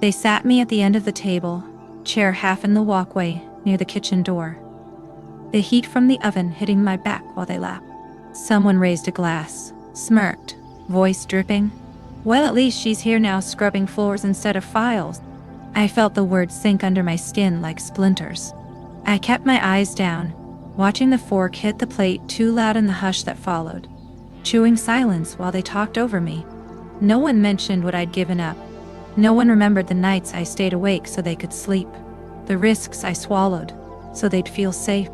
They sat me at the end of the table, chair half in the walkway near the kitchen door. The heat from the oven hitting my back while they lapped. Someone raised a glass, smirked, voice dripping. Well, at least she's here now, scrubbing floors instead of files. I felt the words sink under my skin like splinters. I kept my eyes down, watching the fork hit the plate too loud in the hush that followed. Chewing silence while they talked over me. No one mentioned what I'd given up. No one remembered the nights I stayed awake so they could sleep. The risks I swallowed so they'd feel safe.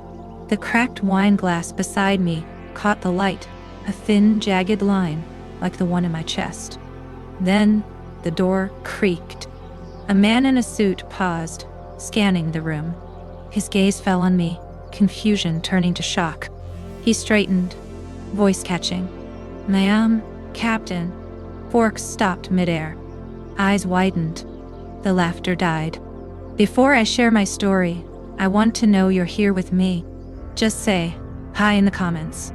The cracked wine glass beside me caught the light, a thin, jagged line like the one in my chest. Then the door creaked. A man in a suit paused, scanning the room. His gaze fell on me, confusion turning to shock. He straightened, voice catching. "Ma'am, Captain." Forks stopped midair. Eyes widened. The laughter died. "Before I share my story, I want to know you're here with me. Just say hi in the comments.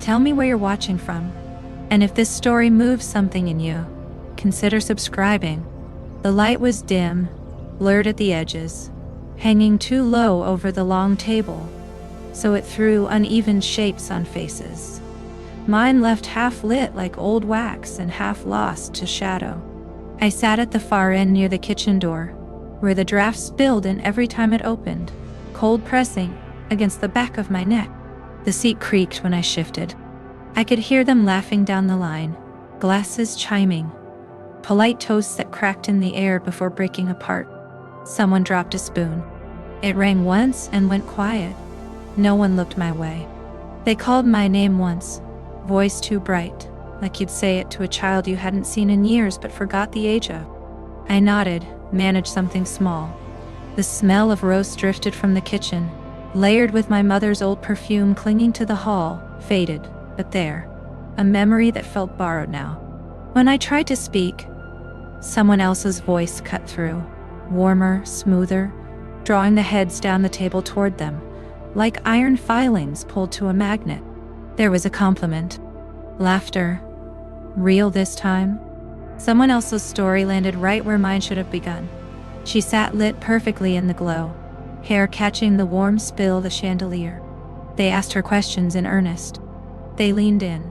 Tell me where you're watching from. And if this story moves something in you, consider subscribing." The light was dim, blurred at the edges, hanging too low over the long table, so it threw uneven shapes on faces. Mine left half lit like old wax and half lost to shadow. I sat at the far end near the kitchen door, where the draft spilled in every time it opened, cold pressing against the back of my neck. The seat creaked when I shifted. I could hear them laughing down the line, glasses chiming, polite toasts that cracked in the air before breaking apart. Someone dropped a spoon. It rang once and went quiet. No one looked my way. They called my name once, voice too bright, like you'd say it to a child you hadn't seen in years but forgot the age of. I nodded, managed something small. The smell of roast drifted from the kitchen, layered with my mother's old perfume clinging to the hall, faded, but there, a memory that felt borrowed now. When I tried to speak, someone else's voice cut through, warmer, smoother, drawing the heads down the table toward them, like iron filings pulled to a magnet. There was a compliment. Laughter. Real this time. Someone else's story landed right where mine should have begun. She sat lit perfectly in the glow, hair catching the warm spill of the chandelier. They asked her questions in earnest. They leaned in.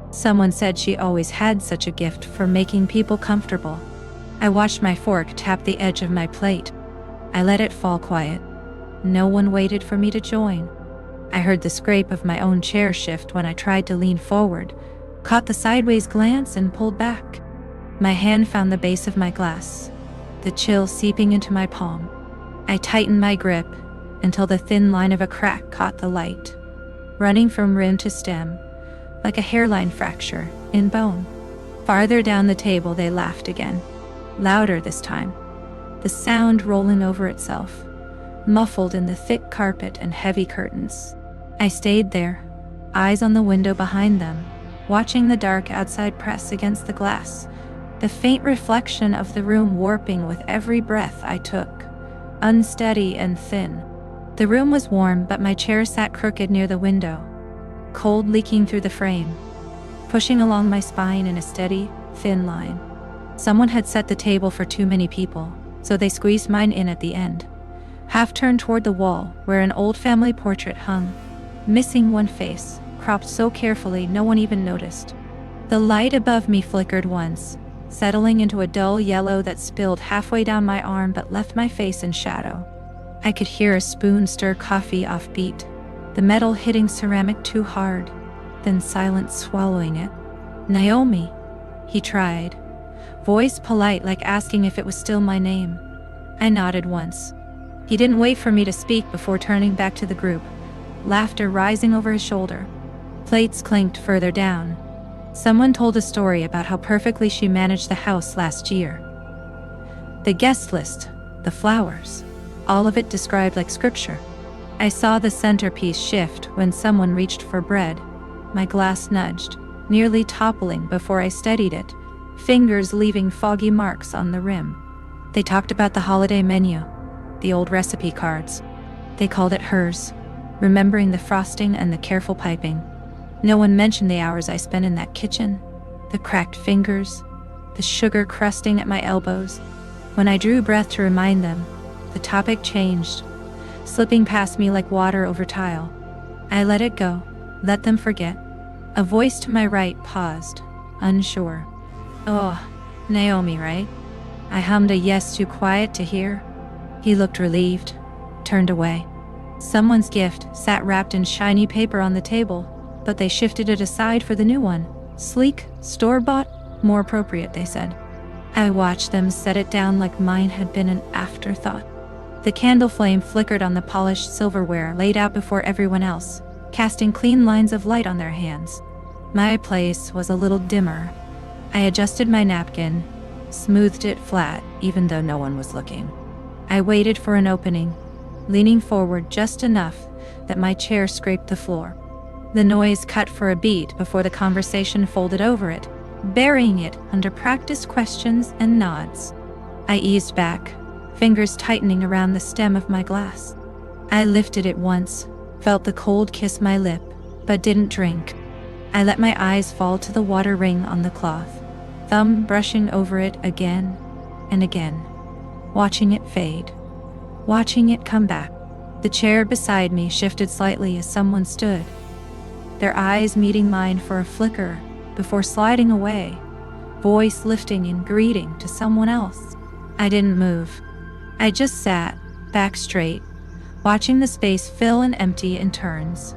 Someone said she always had such a gift for making people comfortable. I watched my fork tap the edge of my plate. I let it fall quiet. No one waited for me to join. I heard the scrape of my own chair shift when I tried to lean forward, caught the sideways glance and pulled back. My hand found the base of my glass, the chill seeping into my palm. I tightened my grip until the thin line of a crack caught the light, running from rim to stem, like a hairline fracture in bone. Farther down the table they laughed again, louder this time, the sound rolling over itself, muffled in the thick carpet and heavy curtains. I stayed there, eyes on the window behind them, watching the dark outside press against the glass, the faint reflection of the room warping with every breath I took, unsteady and thin. The room was warm, but my chair sat crooked near the window, cold leaking through the frame, pushing along my spine in a steady, thin line. Someone had set the table for too many people, so they squeezed mine in at the end, half turned toward the wall where an old family portrait hung, missing one face, cropped so carefully no one even noticed. The light above me flickered once, settling into a dull yellow that spilled halfway down my arm but left my face in shadow. I could hear a spoon stir coffee offbeat, the metal hitting ceramic too hard, then silence swallowing it. "Naomi," he tried, voice polite like asking if it was still my name. I nodded once. He didn't wait for me to speak before turning back to the group, laughter rising over his shoulder. Plates clinked further down. Someone told a story about how perfectly she managed the house last year. The guest list, the flowers, all of it described like scripture. I saw the centerpiece shift when someone reached for bread. My glass nudged, nearly toppling before I steadied it, fingers leaving foggy marks on the rim. They talked about the holiday menu, the old recipe cards. They called it hers, remembering the frosting and the careful piping. No one mentioned the hours I spent in that kitchen, the cracked fingers, the sugar crusting at my elbows. When I drew breath to remind them, the topic changed, slipping past me like water over tile. I let it go, let them forget. A voice to my right paused, unsure. "Oh, Naomi, right?" I hummed a yes too quiet to hear. He looked relieved, turned away. Someone's gift sat wrapped in shiny paper on the table, but they shifted it aside for the new one. Sleek, store-bought, more appropriate, they said. I watched them set it down like mine had been an afterthought. The candle flame flickered on the polished silverware laid out before everyone else, casting clean lines of light on their hands. My place was a little dimmer. I adjusted my napkin, smoothed it flat even though no one was looking. I waited for an opening, leaning forward just enough that my chair scraped the floor. The noise cut for a beat before the conversation folded over it, burying it under practiced questions and nods. I eased back, fingers tightening around the stem of my glass. I lifted it once, felt the cold kiss my lip, but didn't drink. I let my eyes fall to the water ring on the cloth, thumb brushing over it again and again, watching it fade, watching it come back. The chair beside me shifted slightly as someone stood, their eyes meeting mine for a flicker before sliding away, voice lifting in greeting to someone else. I didn't move. I just sat, back straight, watching the space fill and empty in turns,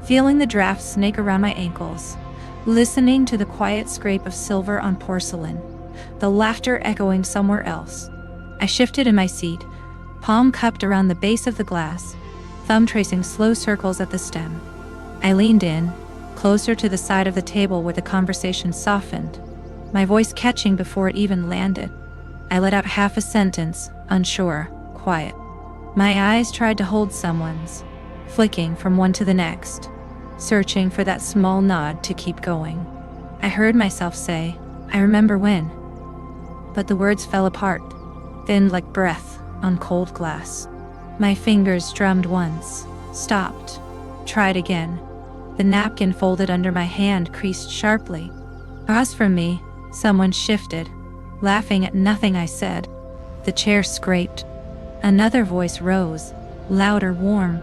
feeling the draft snake around my ankles, listening to the quiet scrape of silver on porcelain, the laughter echoing somewhere else. I shifted in my seat, palm cupped around the base of the glass, thumb tracing slow circles at the stem. I leaned in, closer to the side of the table where the conversation softened, my voice catching before it even landed. I let out half a sentence, unsure, quiet. My eyes tried to hold someone's, flicking from one to the next, searching for that small nod to keep going. I heard myself say, "I remember when," but the words fell apart, thin like breath on cold glass. My fingers drummed once, stopped, tried again. The napkin folded under my hand creased sharply. Across from me, someone shifted, laughing at nothing I said. The chair scraped. Another voice rose, louder, warm.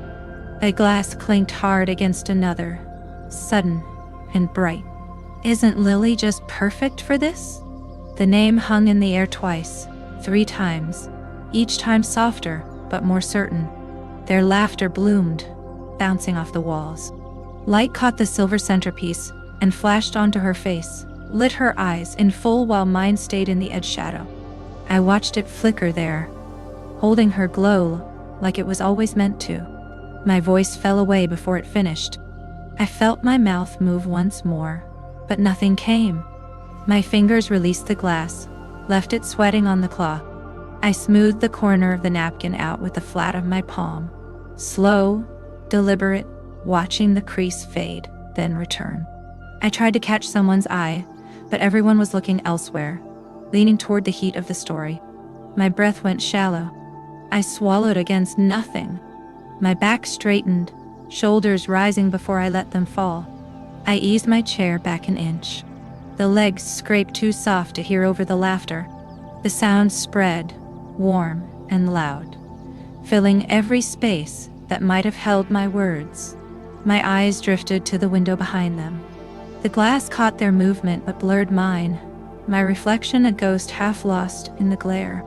A glass clinked hard against another, sudden and bright. "Isn't Lily just perfect for this?" The name hung in the air twice, 3 times, each time softer but more certain. Their laughter bloomed, bouncing off the walls. Light caught the silver centerpiece and flashed onto her face, lit her eyes in full while mine stayed in the edge shadow. I watched it flicker there, holding her glow like it was always meant to. My voice fell away before it finished. I felt my mouth move once more, but nothing came. My fingers released the glass, left it sweating on the cloth. I smoothed the corner of the napkin out with the flat of my palm. Slow, deliberate, watching the crease fade, then return. I tried to catch someone's eye, but everyone was looking elsewhere, leaning toward the heat of the story. My breath went shallow. I swallowed against nothing. My back straightened, shoulders rising before I let them fall. I eased my chair back an inch. The legs scraped too soft to hear over the laughter. The sound spread, warm and loud, filling every space that might have held my words. My eyes drifted to the window behind them. The glass caught their movement but blurred mine, my reflection a ghost half lost in the glare.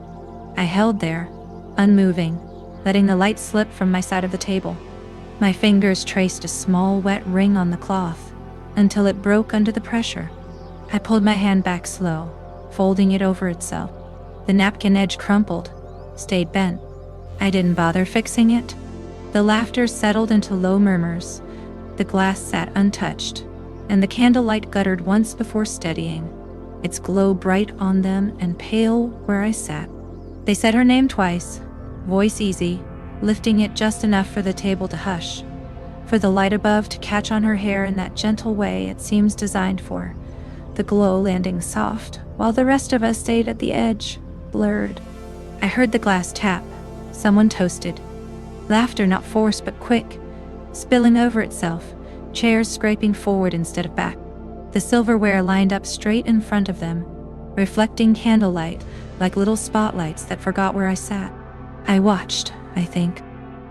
I held there, unmoving, letting the light slip from my side of the table. My fingers traced a small wet ring on the cloth, until it broke under the pressure. I pulled my hand back slow, folding it over itself. The napkin edge crumpled, stayed bent. I didn't bother fixing it. The laughter settled into low murmurs. The glass sat untouched, and the candlelight guttered once before steadying, its glow bright on them and pale where I sat. They said her name twice, voice easy, lifting it just enough for the table to hush, for the light above to catch on her hair in that gentle way it seems designed for, the glow landing soft, while the rest of us stayed at the edge, blurred. I heard the glass tap. Someone toasted. Laughter not forced but quick, spilling over itself, chairs scraping forward instead of back. The silverware lined up straight in front of them, reflecting candlelight like little spotlights that forgot where I sat. I watched, I think.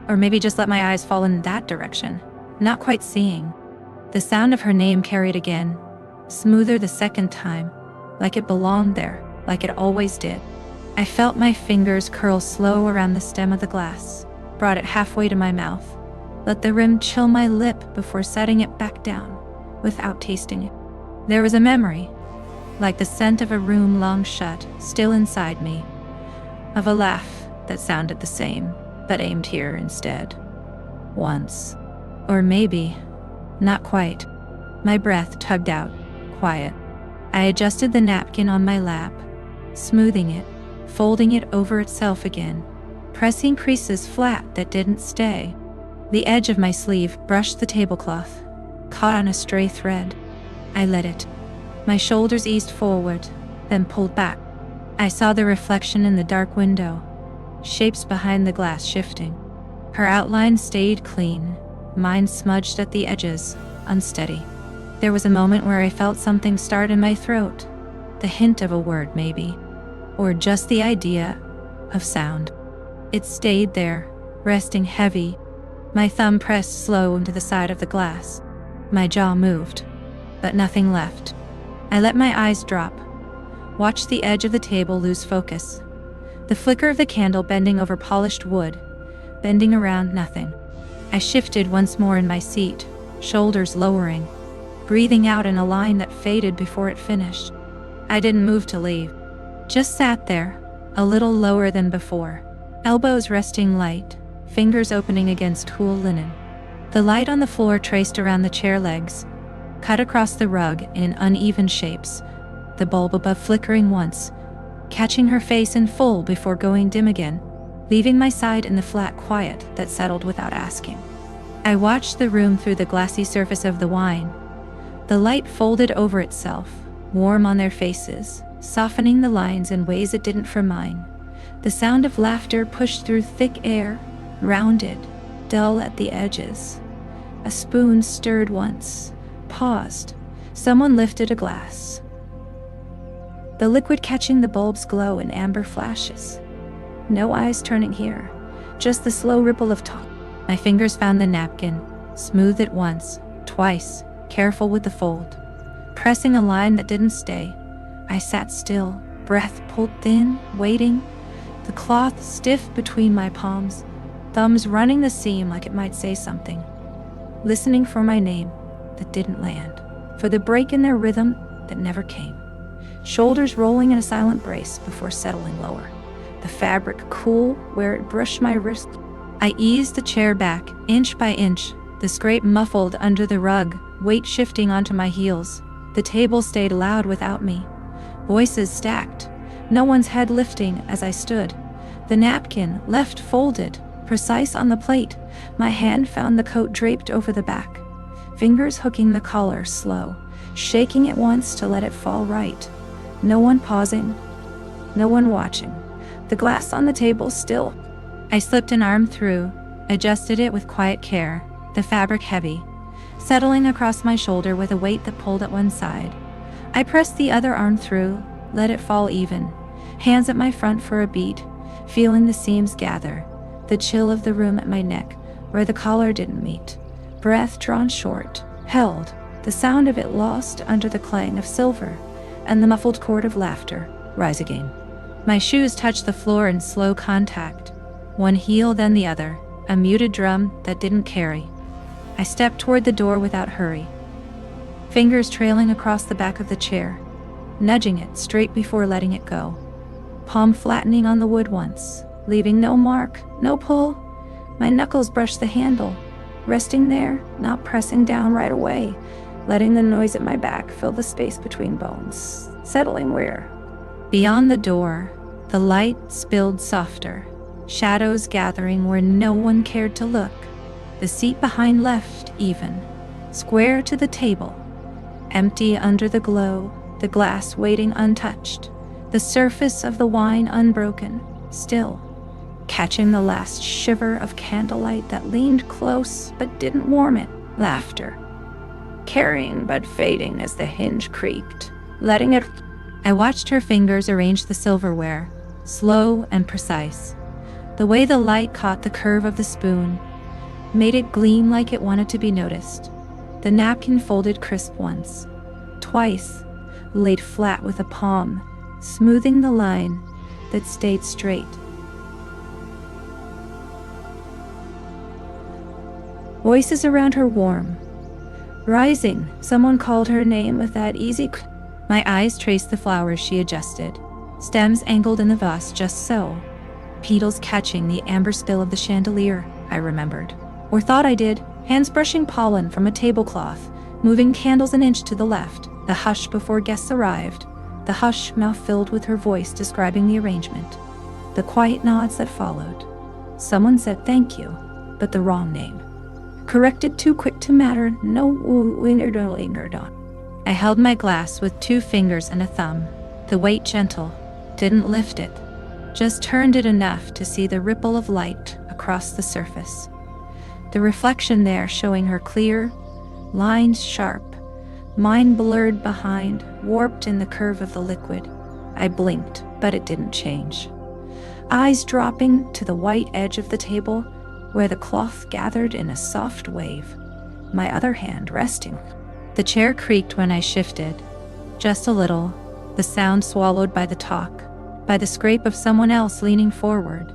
Or maybe just let my eyes fall in that direction, not quite seeing. The sound of her name carried again, smoother the second time, like it belonged there, like it always did. I felt my fingers curl slow around the stem of the glass, brought it halfway to my mouth, let the rim chill my lip before setting it back down, without tasting it. There was a memory, like the scent of a room long shut, still inside me, of a laugh that sounded the same, but aimed here instead. Once. Or maybe, not quite. My breath tugged out, quiet. I adjusted the napkin on my lap, smoothing it, folding it over itself again, pressing creases flat that didn't stay. The edge of my sleeve brushed the tablecloth, caught on a stray thread. I let it. My shoulders eased forward, then pulled back. I saw the reflection in the dark window, shapes behind the glass shifting. Her outline stayed clean, mine smudged at the edges, unsteady. There was a moment where I felt something start in my throat, the hint of a word maybe, or just the idea of sound. It stayed there, resting heavy. My thumb pressed slow into the side of the glass. My jaw moved, but nothing left. I let my eyes drop, watched the edge of the table lose focus. The flicker of the candle bending over polished wood, bending around nothing. I shifted once more in my seat, shoulders lowering, breathing out in a line that faded before it finished. I didn't move to leave, just sat there, a little lower than before, elbows resting light, fingers opening against cool linen. The light on the floor traced around the chair legs, cut across the rug in uneven shapes, the bulb above flickering once, catching her face in full before going dim again, leaving my side in the flat quiet that settled without asking. I watched the room through the glassy surface of the wine. The light folded over itself, warm on their faces, softening the lines in ways it didn't for mine. The sound of laughter pushed through thick air, rounded, dull at the edges. A spoon stirred once, paused. Someone lifted a glass. The liquid catching the bulb's glow in amber flashes. No eyes turning here, just the slow ripple of talk. My fingers found the napkin, smoothed it once, twice, careful with the fold. Pressing a line that didn't stay, I sat still, breath pulled thin, waiting, the cloth stiff between my palms, thumbs running the seam like it might say something. Listening for my name that didn't land, for the break in their rhythm that never came. Shoulders rolling in a silent brace before settling lower. The fabric cool where it brushed my wrist. I eased the chair back, inch by inch, the scrape muffled under the rug, weight shifting onto my heels. The table stayed loud without me. Voices stacked, no one's head lifting as I stood. The napkin, left folded, precise on the plate. My hand found the coat draped over the back. Fingers hooking the collar slow, shaking it once to let it fall right. No one pausing, no one watching. The glass on the table still. I slipped an arm through, adjusted it with quiet care, the fabric heavy, settling across my shoulder with a weight that pulled at one side. I pressed the other arm through, let it fall even, hands at my front for a beat, feeling the seams gather, the chill of the room at my neck, where the collar didn't meet. Breath drawn short, held, the sound of it lost under the clang of silver, and the muffled chord of laughter rise again. My shoes touched the floor in slow contact, one heel then the other, a muted drum that didn't carry. I stepped toward the door without hurry, fingers trailing across the back of the chair, nudging it straight before letting it go. Palm flattening on the wood once, leaving no mark, no pull. My knuckles brushed the handle, resting there, not pressing down right away, letting the noise at my back fill the space between bones, settling where? Beyond the door, the light spilled softer, shadows gathering where no one cared to look. The seat behind left even, square to the table, empty under the glow, the glass waiting untouched, the surface of the wine unbroken, still, catching the last shiver of candlelight that leaned close but didn't warm it. Laughter, carrying but fading as the hinge creaked, letting it. I watched her fingers arrange the silverware, slow and precise. The way the light caught the curve of the spoon made it gleam like it wanted to be noticed. The napkin folded crisp once, twice, laid flat with a palm, smoothing the line that stayed straight. Voices around her warm. Rising, someone called her name with that easy My eyes traced the flowers she adjusted, stems angled in the vase just so, petals catching the amber spill of the chandelier, I remembered. Or thought I did, hands brushing pollen from a tablecloth, moving candles an inch to the left, the hush before guests arrived, the hush mouth filled with her voice describing the arrangement, the quiet nods that followed. Someone said thank you, but the wrong name. Corrected too quick to matter, no winner. I held my glass with 2 fingers and a thumb, the weight gentle, didn't lift it, just turned it enough to see the ripple of light across the surface. The reflection there showing her clear, lines sharp, mine blurred behind, warped in the curve of the liquid. I blinked, but it didn't change. Eyes dropping to the white edge of the table, where the cloth gathered in a soft wave, my other hand resting. The chair creaked when I shifted, just a little, the sound swallowed by the talk, by the scrape of someone else leaning forward.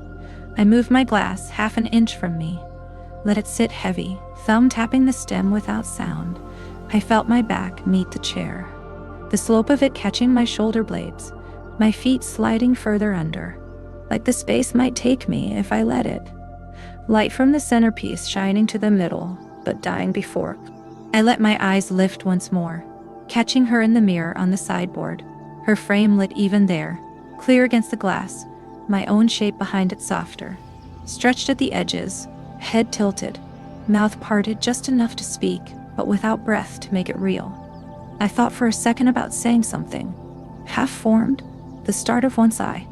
I moved my glass half an inch from me, let it sit heavy, thumb tapping the stem without sound. I felt my back meet the chair, the slope of it catching my shoulder blades, my feet sliding further under, like the space might take me if I let it. Light from the centerpiece shining to the middle, but dying before. I let my eyes lift once more, catching her in the mirror on the sideboard, her frame lit even there, clear against the glass, my own shape behind it softer, stretched at the edges, head tilted, mouth parted just enough to speak, but without breath to make it real. I thought for a second about saying something, half-formed, the start of one sigh,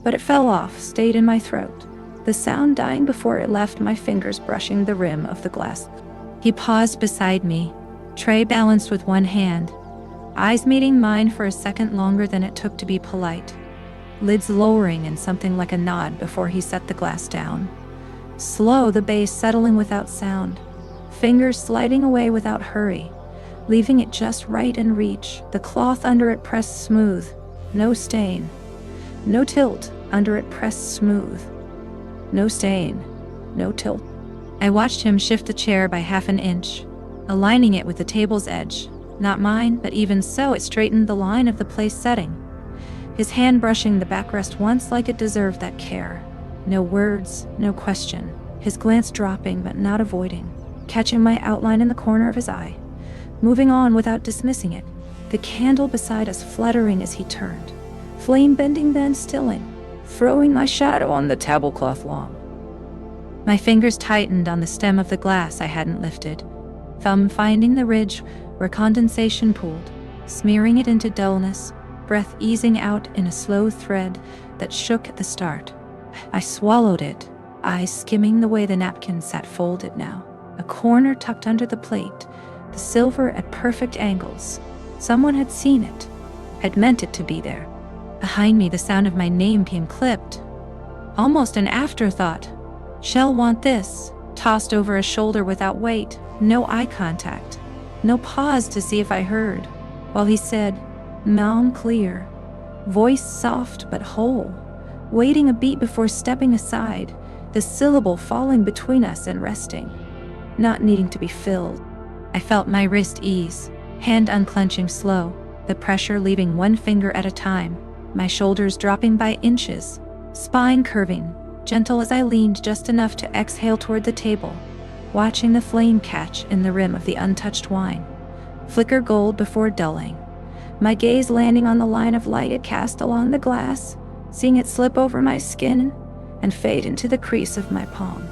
but it fell off, stayed in my throat, the sound dying before it left my fingers brushing the rim of the glass. He paused beside me, tray balanced with one hand, eyes meeting mine for a second longer than it took to be polite, lids lowering in something like a nod before he set the glass down. Slow, the base settling without sound, fingers sliding away without hurry, leaving it just right in reach, the cloth under it pressed smooth, no stain, no tilt, under it pressed smooth. No stain, no tilt. I watched him shift the chair by half an inch, aligning it with the table's edge. Not mine, but even so it straightened the line of the place setting. His hand brushing the backrest once like it deserved that care. No words, no question. His glance dropping but not avoiding, catching my outline in the corner of his eye. Moving on without dismissing it, the candle beside us fluttering as he turned. Flame bending then stilling, throwing my shadow on the tablecloth long. My fingers tightened on the stem of the glass I hadn't lifted, thumb finding the ridge where condensation pooled, smearing it into dullness, breath easing out in a slow thread that shook at the start. I swallowed it, eyes skimming the way the napkin sat folded now, a corner tucked under the plate, the silver at perfect angles. Someone had seen it, had meant it to be there. Behind me, the sound of my name came clipped. Almost an afterthought. Shall want this, tossed over a shoulder without weight, no eye contact, no pause to see if I heard, while he said, "Mom clear," voice soft but whole, waiting a beat before stepping aside, the syllable falling between us and resting, not needing to be filled. I felt my wrist ease, hand unclenching slow, the pressure leaving one finger at a time, my shoulders dropping by inches, spine curving, gentle as I leaned just enough to exhale toward the table, watching the flame catch in the rim of the untouched wine, flicker gold before dulling, my gaze landing on the line of light it cast along the glass, seeing it slip over my skin and fade into the crease of my palm.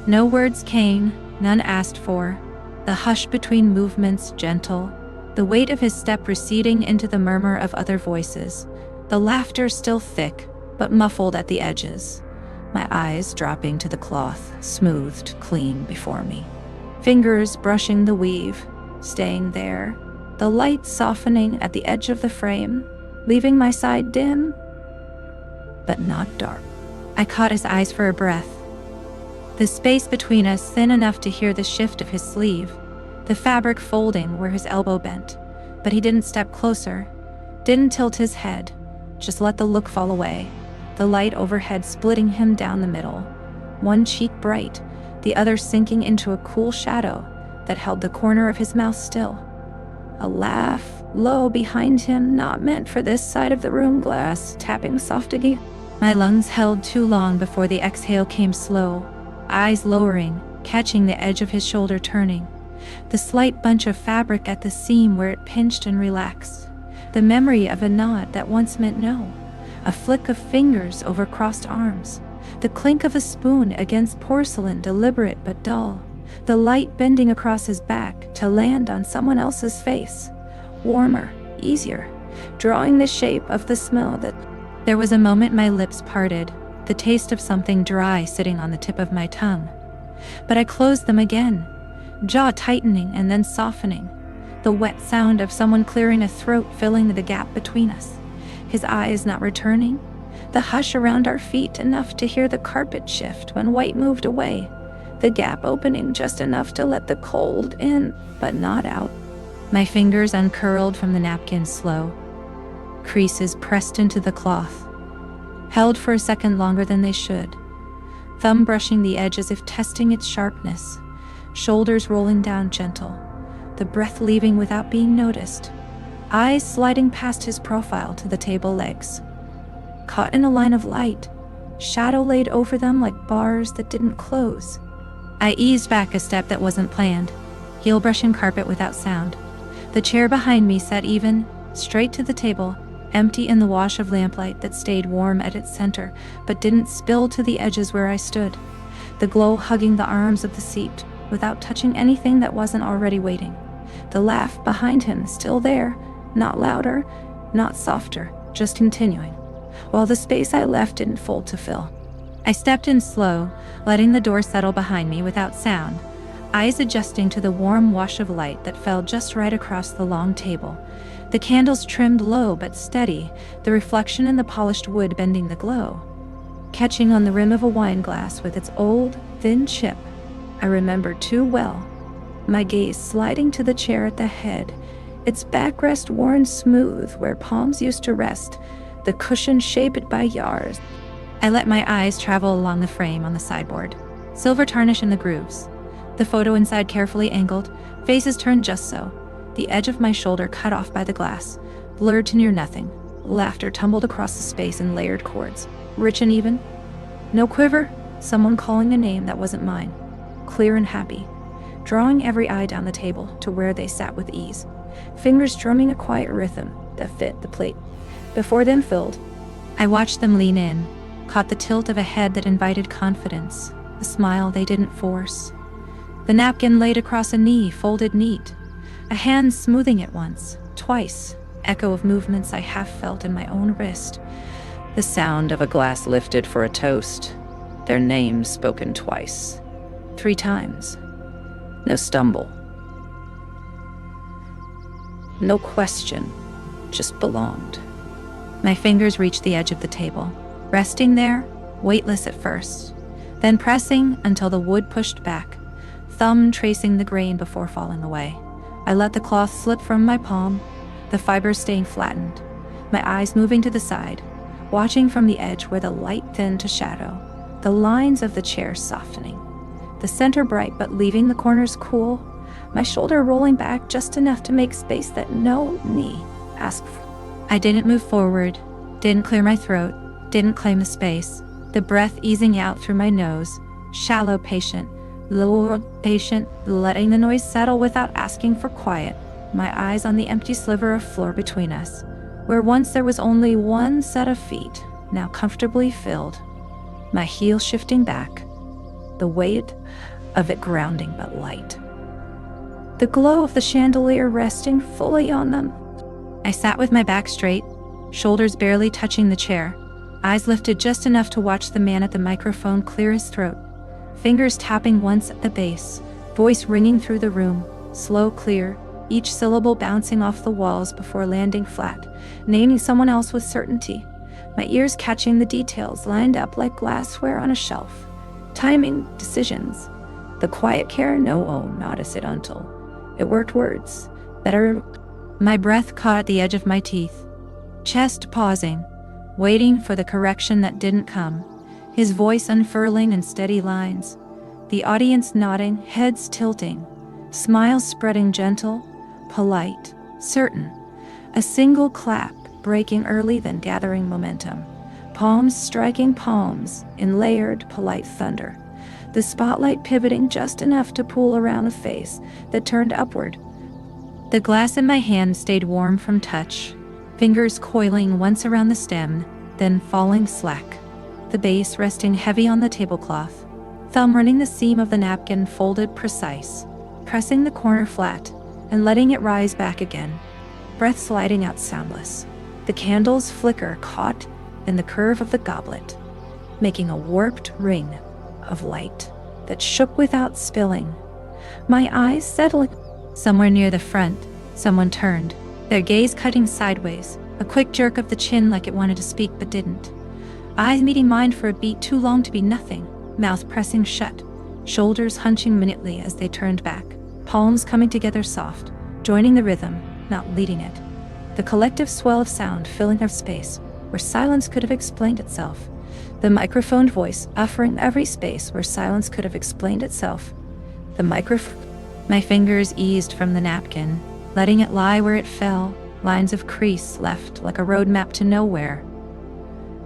No words came, none asked for, the hush between movements gentle, the weight of his step receding into the murmur of other voices, the laughter still thick, but muffled at the edges. My eyes dropping to the cloth, smoothed clean before me. Fingers brushing the weave, staying there, the light softening at the edge of the frame, leaving my side dim, but not dark. I caught his eyes for a breath. The space between us thin enough to hear the shift of his sleeve, the fabric folding where his elbow bent, but he didn't step closer, didn't tilt his head, just let the look fall away, the light overhead splitting him down the middle, one cheek bright, the other sinking into a cool shadow that held the corner of his mouth still. A laugh, low behind him, not meant for this side of the room, glass tapping softly. My lungs held too long before the exhale came slow, eyes lowering, catching the edge of his shoulder turning. The slight bunch of fabric at the seam where it pinched and relaxed. The memory of a nod that once meant no. A flick of fingers over crossed arms. The clink of a spoon against porcelain, deliberate but dull. The light bending across his back to land on someone else's face. Warmer, easier, drawing the shape of the smell that... There was a moment my lips parted, the taste of something dry sitting on the tip of my tongue. But I closed them again, jaw tightening and then softening. The wet sound of someone clearing a throat filling the gap between us. His eyes not returning. The hush around our feet enough to hear the carpet shift when White moved away. The gap opening just enough to let the cold in, but not out. My fingers uncurled from the napkin slow. Creases pressed into the cloth. Held for a second longer than they should. Thumb brushing the edge as if testing its sharpness. Shoulders rolling down gentle. The breath leaving without being noticed. Eyes sliding past his profile to the table legs. Caught in a line of light. Shadow laid over them like bars that didn't close. I eased back a step that wasn't planned. Heel brushing carpet without sound. The chair behind me sat even, straight to the table, empty in the wash of lamplight that stayed warm at its center, but didn't spill to the edges where I stood. The glow hugging the arms of the seat, without touching anything that wasn't already waiting. The laugh behind him still there, not louder, not softer, just continuing, while the space I left didn't fold to fill. I stepped in slow, letting the door settle behind me without sound, eyes adjusting to the warm wash of light that fell just right across the long table. The candles trimmed low but steady, the reflection in the polished wood bending the glow. Catching on the rim of a wine glass with its old, thin chip, I remember too well. My gaze sliding to the chair at the head, its backrest worn smooth where palms used to rest, the cushion shaped by yards. I let my eyes travel along the frame on the sideboard, silver tarnish in the grooves. The photo inside carefully angled, faces turned just so. The edge of my shoulder cut off by the glass, blurred to near nothing. Laughter tumbled across the space in layered chords, rich and even. No quiver, someone calling a name that wasn't mine. Clear and happy, drawing every eye down the table to where they sat with ease. Fingers drumming a quiet rhythm that fit the plate. Before them filled, I watched them lean in, caught the tilt of a head that invited confidence, the smile they didn't force. The napkin laid across a knee, folded neat. A hand smoothing it once, twice, echo of movements I half felt in my own wrist. The sound of a glass lifted for a toast, their names spoken twice, 3 times. No stumble. No question, just belonged. My fingers reached the edge of the table, resting there, weightless at first, then pressing until the wood pushed back, thumb tracing the grain before falling away. I let the cloth slip from my palm, the fibers staying flattened, my eyes moving to the side, watching from the edge where the light thinned to shadow, the lines of the chair softening, the center bright but leaving the corners cool, my shoulder rolling back just enough to make space that no knee asked for. I didn't move forward, didn't clear my throat, didn't claim the space, the breath easing out through my nose, shallow, patient, low, patient, letting the noise settle without asking for quiet, my eyes on the empty sliver of floor between us, where once there was only one set of feet, now comfortably filled, my heel shifting back, the weight of it grounding but light. The glow of the chandelier resting fully on them. I sat with my back straight, shoulders barely touching the chair, eyes lifted just enough to watch the man at the microphone clear his throat, fingers tapping once at the base, voice ringing through the room, slow, clear, each syllable bouncing off the walls before landing flat, naming someone else with certainty. My ears catching the details lined up like glassware on a shelf. Timing, decisions. The quiet care, no, not a sit until. It worked words. Better. My breath caught the edge of my teeth. Chest pausing, waiting for the correction that didn't come. His voice unfurling in steady lines. The audience nodding, heads tilting. Smiles spreading gentle, polite, certain. A single clap, breaking early then gathering momentum. Palms striking palms in layered, polite thunder. The spotlight pivoting just enough to pool around a face that turned upward. The glass in my hand stayed warm from touch, fingers coiling once around the stem, then falling slack. The base resting heavy on the tablecloth, thumb running the seam of the napkin folded precise, pressing the corner flat and letting it rise back again. Breath sliding out soundless. The candle's flicker caught in the curve of the goblet, making a warped ring of light that shook without spilling. My eyes settling. Somewhere near the front, someone turned, their gaze cutting sideways, a quick jerk of the chin like it wanted to speak but didn't. Eyes meeting mine for a beat too long to be nothing, mouth pressing shut, shoulders hunching minutely as they turned back, palms coming together soft, joining the rhythm, not leading it. The collective swell of sound filling our space, where silence could have explained itself. The microphoned voice offering every space where silence could have explained itself. The microphone. My fingers eased from the napkin, letting it lie where it fell, lines of crease left like a roadmap to nowhere.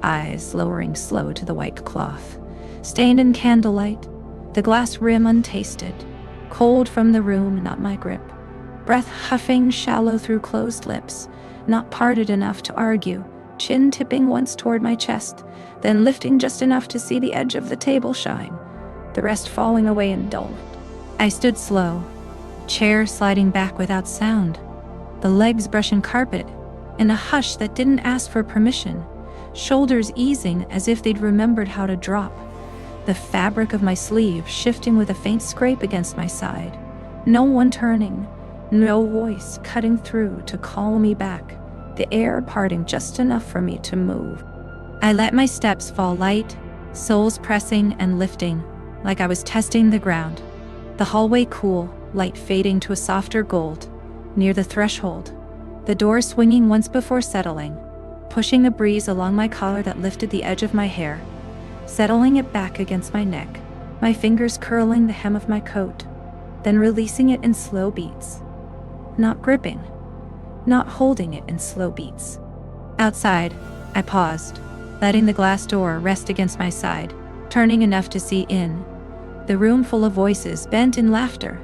Eyes lowering slow to the white cloth, stained in candlelight, the glass rim untasted, cold from the room, not my grip. Breath huffing shallow through closed lips, not parted enough to argue, chin tipping once toward my chest, then lifting just enough to see the edge of the table shine, the rest falling away in dull. I stood slow, chair sliding back without sound, the legs brushing carpet, in a hush that didn't ask for permission, shoulders easing as if they'd remembered how to drop, the fabric of my sleeve shifting with a faint scrape against my side. No one turning, no voice cutting through to call me back, the air parting just enough for me to move. I let my steps fall light, soles pressing and lifting, like I was testing the ground. The hallway cool, light fading to a softer gold. Near the threshold, the door swinging once before settling, pushing a breeze along my collar that lifted the edge of my hair, settling it back against my neck, my fingers curling the hem of my coat, then releasing it in slow beats. Not gripping, not holding it in slow beats. Outside, I paused, letting the glass door rest against my side, turning enough to see in. The room full of voices bent in laughter,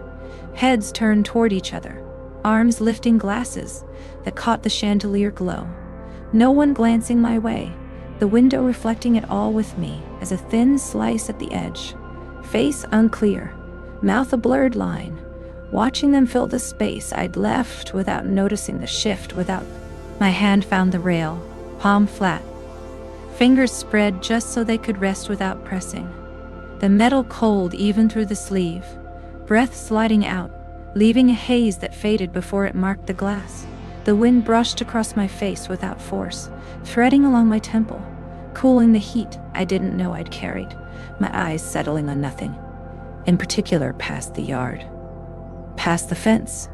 heads turned toward each other, arms lifting glasses that caught the chandelier glow. No one glancing my way, the window reflecting it all with me as a thin slice at the edge. Face unclear, mouth a blurred line, watching them fill the space I'd left without noticing the shift without. My hand found the rail, palm flat, fingers spread just so they could rest without pressing. The metal cold even through the sleeve, breath sliding out, leaving a haze that faded before it marked the glass. The wind brushed across my face without force, threading along my temple, cooling the heat I didn't know I'd carried, my eyes settling on nothing, in particular past the yard. Past the fence,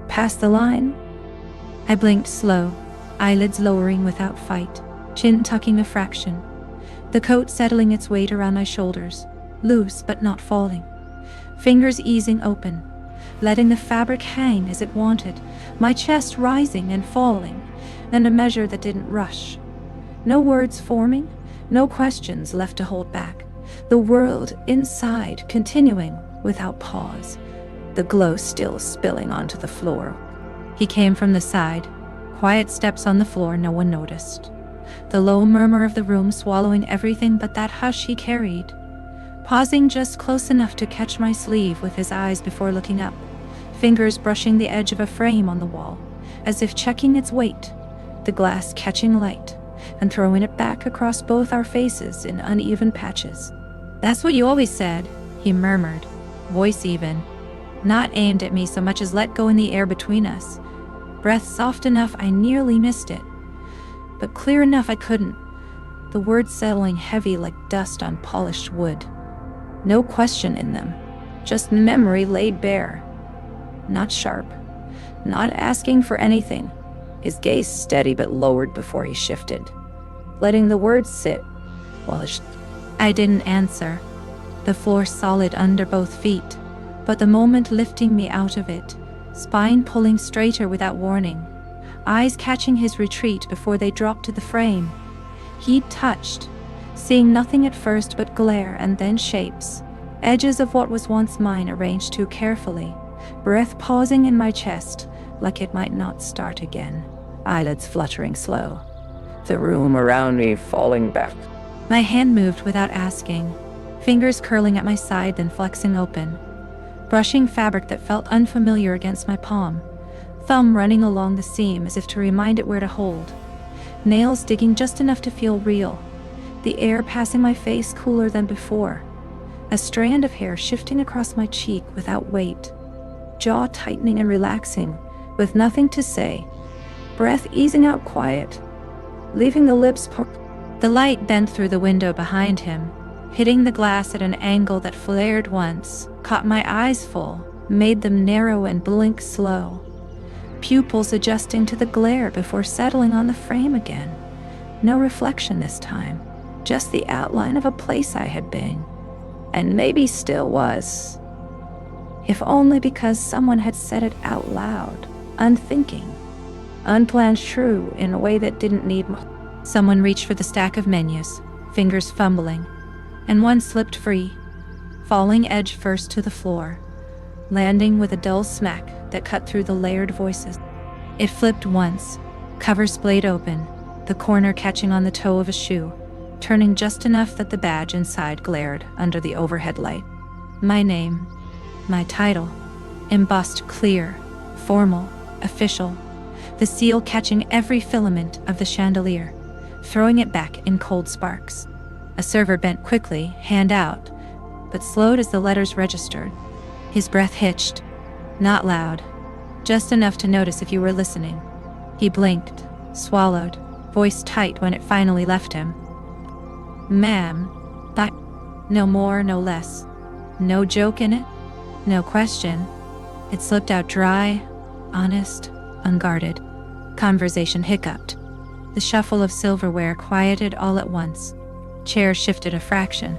past the line. I blinked slow, eyelids lowering without fight, chin tucking a fraction, the coat settling its weight around my shoulders, loose but not falling, fingers easing open, letting the fabric hang as it wanted, my chest rising and falling, and a measure that didn't rush. No words forming, no questions left to hold back, the world inside continuing without pause, the glow still spilling onto the floor. He came from the side, quiet steps on the floor no one noticed, the low murmur of the room swallowing everything but that hush he carried. Pausing just close enough to catch my sleeve with his eyes before looking up, fingers brushing the edge of a frame on the wall, as if checking its weight, the glass catching light and throwing it back across both our faces in uneven patches. "That's what you always said," he murmured, voice even, not aimed at me so much as let go in the air between us. Breath soft enough I nearly missed it, but clear enough I couldn't. The words settling heavy like dust on polished wood. No question in them, just memory laid bare. Not sharp, not asking for anything. His gaze steady but lowered before he shifted, letting the words sit while I didn't answer. The floor solid under both feet, but the moment lifting me out of it, spine pulling straighter without warning, eyes catching his retreat before they dropped to the frame. He'd touched, seeing nothing at first but glare and then shapes, edges of what was once mine arranged too carefully, breath pausing in my chest like it might not start again, eyelids fluttering slow, the room around me falling back. My hand moved without asking, fingers curling at my side then flexing open, brushing fabric that felt unfamiliar against my palm, thumb running along the seam as if to remind it where to hold, nails digging just enough to feel real, the air passing my face cooler than before, a strand of hair shifting across my cheek without weight, jaw tightening and relaxing, with nothing to say, breath easing out quiet, leaving the lips The light bent through the window behind him, hitting the glass at an angle that flared once, caught my eyes full, made them narrow and blink slow, pupils adjusting to the glare before settling on the frame again. No reflection this time, just the outline of a place I had been, and maybe still was. If only because someone had said it out loud, unthinking, unplanned, true in a way that didn't need much. Someone reached for the stack of menus, fingers fumbling, and one slipped free, falling edge first to the floor, landing with a dull smack that cut through the layered voices. It flipped once, cover splayed open, the corner catching on the toe of a shoe, turning just enough that the badge inside glared under the overhead light. My name, my title, embossed clear, formal, official, the seal catching every filament of the chandelier, throwing it back in cold sparks. A server bent quickly, hand out, but slowed as the letters registered. His breath hitched, not loud, just enough to notice if you were listening. He blinked, swallowed, voice tight when it finally left him. Ma'am, but no more, no less. No joke in it, no question. It slipped out dry, honest, unguarded. Conversation hiccuped. The shuffle of silverware quieted all at once. Chairs shifted a fraction.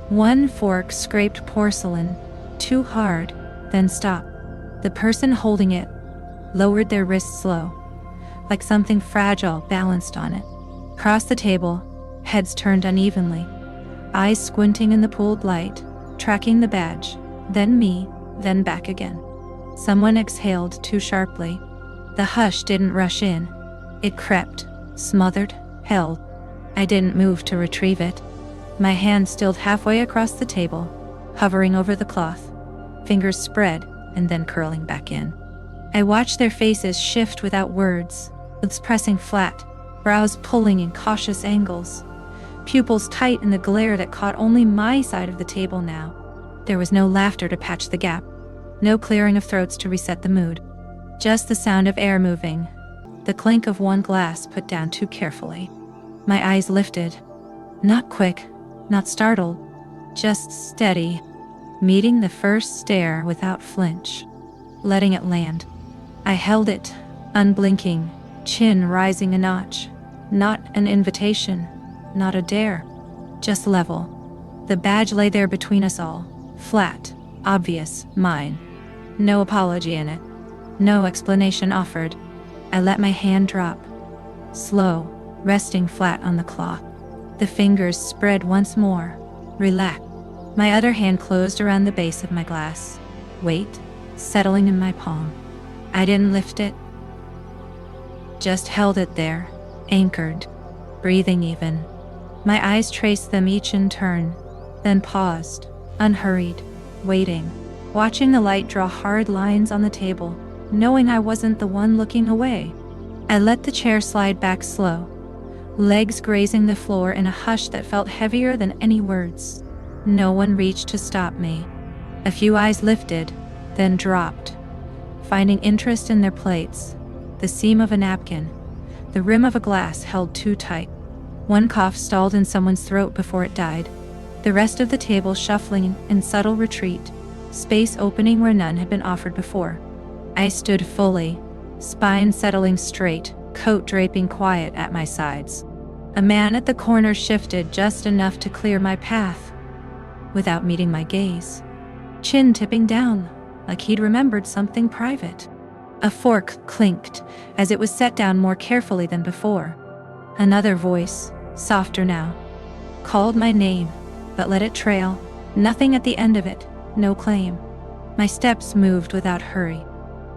One fork scraped porcelain, too hard, then stopped. The person holding it lowered their wrist slow, like something fragile balanced on it. Across the table, heads turned unevenly, eyes squinting in the pooled light, tracking the badge, then me, then back again. Someone exhaled too sharply. The hush didn't rush in. It crept, smothered, held. I didn't move to retrieve it. My hand stilled halfway across the table, hovering over the cloth, fingers spread and then curling back in. I watched their faces shift without words, lips pressing flat, brows pulling in cautious angles, pupils tight in the glare that caught only my side of the table now. There was no laughter to patch the gap, no clearing of throats to reset the mood. Just the sound of air moving, the clink of one glass put down too carefully. My eyes lifted, not quick, not startled, just steady, meeting the first stare without flinch, letting it land. I held it, unblinking, chin rising a notch. Not an invitation, not a dare, just level. The badge lay there between us all, flat, obvious, mine. No apology in it, no explanation offered. I let my hand drop, slow, resting flat on the cloth. The fingers spread once more, relaxed. My other hand closed around the base of my glass, weight settling in my palm. I didn't lift it, just held it there, anchored, breathing even. My eyes traced them each in turn, then paused, unhurried, waiting, watching the light draw hard lines on the table, knowing I wasn't the one looking away. I let the chair slide back slow, legs grazing the floor in a hush that felt heavier than any words. No one reached to stop me. A few eyes lifted, then dropped, finding interest in their plates, the seam of a napkin, the rim of a glass held too tight. One cough stalled in someone's throat before it died, the rest of the table shuffling in subtle retreat, space opening where none had been offered before. I stood fully, spine settling straight, coat draping quiet at my sides. A man at the corner shifted just enough to clear my path, without meeting my gaze, chin tipping down, like he'd remembered something private. A fork clinked as it was set down more carefully than before. Another voice, softer now, called my name, but let it trail, nothing at the end of it, no claim. My steps moved without hurry.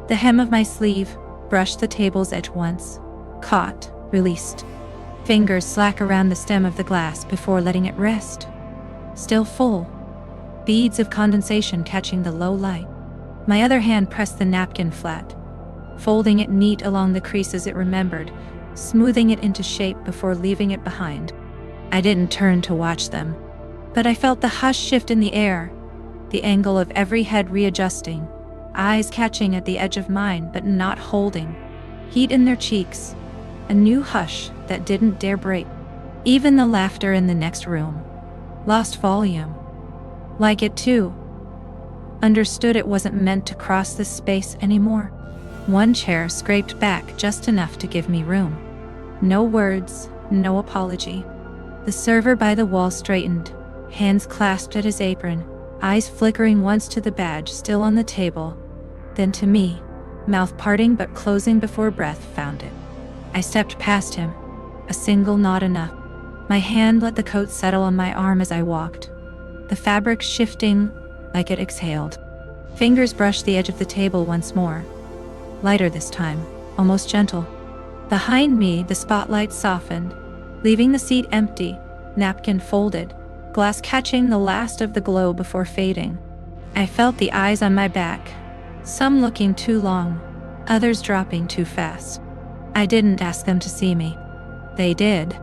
The hem of my sleeve brushed the table's edge once, caught, released. Fingers slack around the stem of the glass before letting it rest. Still full, beads of condensation catching the low light. My other hand pressed the napkin flat, folding it neat along the creases it remembered, smoothing it into shape before leaving it behind. I didn't turn to watch them, but I felt the hush shift in the air, the angle of every head readjusting, eyes catching at the edge of mine but not holding, heat in their cheeks, a new hush that didn't dare break. Even the laughter in the next room lost volume. Like it too, understood it wasn't meant to cross this space anymore. One chair scraped back just enough to give me room. No words, no apology. The server by the wall straightened, hands clasped at his apron, eyes flickering once to the badge still on the table, then to me, mouth parting but closing before breath found it. I stepped past him, a single nod enough. My hand let the coat settle on my arm as I walked, the fabric shifting like it exhaled. Fingers brushed the edge of the table once more, lighter this time, almost gentle. Behind me, the spotlight softened, leaving the seat empty, napkin folded, glass catching the last of the glow before fading. I felt the eyes on my back, some looking too long, others dropping too fast. I didn't ask them to see me. They did.